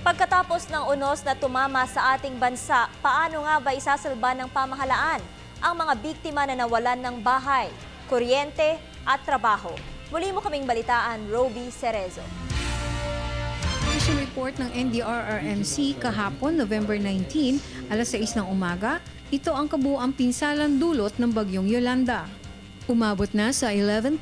Pagkatapos ng unos na tumama sa ating bansa, paano nga ba isasalba ng pamahalaan ang mga biktima na nawalan ng bahay, kuryente at trabaho? Muli mo kaming balitaan, Roby Cerezo. Mission report ng NDRRMC kahapon, November 19, alas 6 ng umaga, ito ang kabuuang pinsalang dulot ng bagyong Yolanda. Umabot na sa 11.7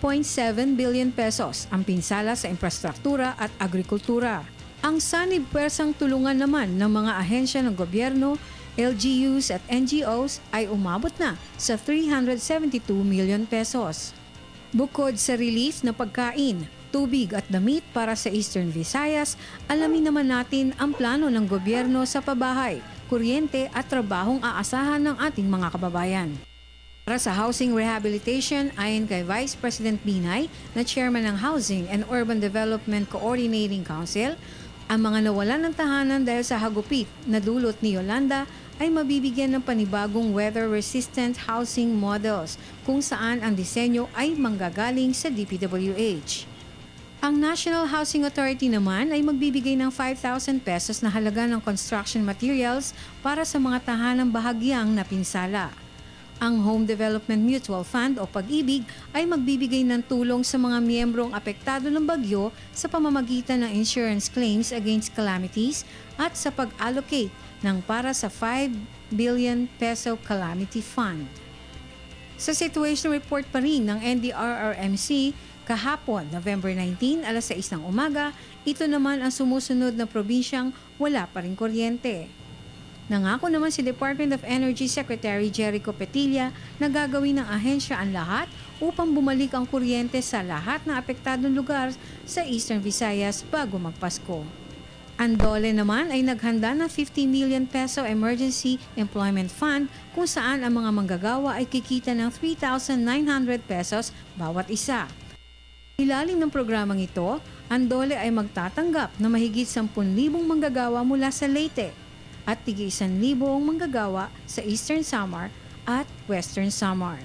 billion pesos ang pinsala sa infrastruktura at agrikultura. Ang sanib pwersang tulungan naman ng mga ahensya ng gobyerno, LGUs at NGOs ay umabot na sa 372 million pesos. Bukod sa relief na pagkain, tubig at damit para sa Eastern Visayas, alamin naman natin ang plano ng gobyerno sa pabahay, kuryente at trabahong aasahan ng ating mga kababayan. Para sa housing rehabilitation, ayon kay Vice President Binay na Chairman ng Housing and Urban Development Coordinating Council, ang mga nawalan ng tahanan dahil sa hagupit na dulot ni Yolanda ay mabibigyan ng panibagong weather-resistant housing models kung saan ang disenyo ay manggagaling sa DPWH. Ang National Housing Authority naman ay magbibigay ng 5,000 pesos na halaga ng construction materials para sa mga tahanang bahagyang napinsala. Ang Home Development Mutual Fund o Pag-ibig ay magbibigay ng tulong sa mga miyembrong apektado ng bagyo sa pamamagitan ng insurance claims against calamities at sa pag-allocate ng para sa 5 billion peso calamity fund. Sa situation report pa rin ng NDRRMC, kahapon, November 19, alas 6 ng umaga, ito naman ang sumusunod na probinsyang wala pa rin kuryente. Nangako naman si Department of Energy Secretary Jericho Petilla na gagawin ng ahensya ang lahat upang bumalik ang kuryente sa lahat ng apektadong lugar sa Eastern Visayas bago magpasko. Andole naman ay naghanda ng 50 million peso Emergency Employment Fund kung saan ang mga manggagawa ay kikita ng 3,900 pesos bawat isa. Ilalim ng programang ito, Andole ay magtatanggap na mahigit 10,000 manggagawa mula sa Leyte at tig 1,000 manggagawa sa Eastern Samar at Western Samar.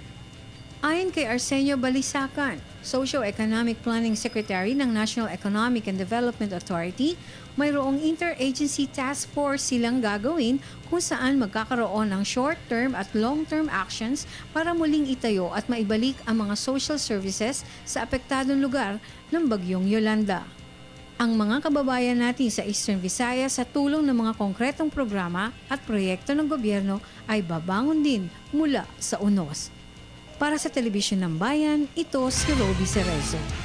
Ayon kay Arsenio Balisacan, Socio-Economic Planning Secretary ng National Economic and Development Authority, mayroong interagency task force silang gagawin kung saan magkakaroon ng short-term at long-term actions para muling itayo at maibalik ang mga social services sa apektadong lugar ng bagyong Yolanda. Ang mga kababayan natin sa Eastern Visayas sa tulong ng mga konkretong programa at proyekto ng gobyerno ay babangon din mula sa unos. Para sa Telebisyon ng Bayan, ito si Roby Cerezo.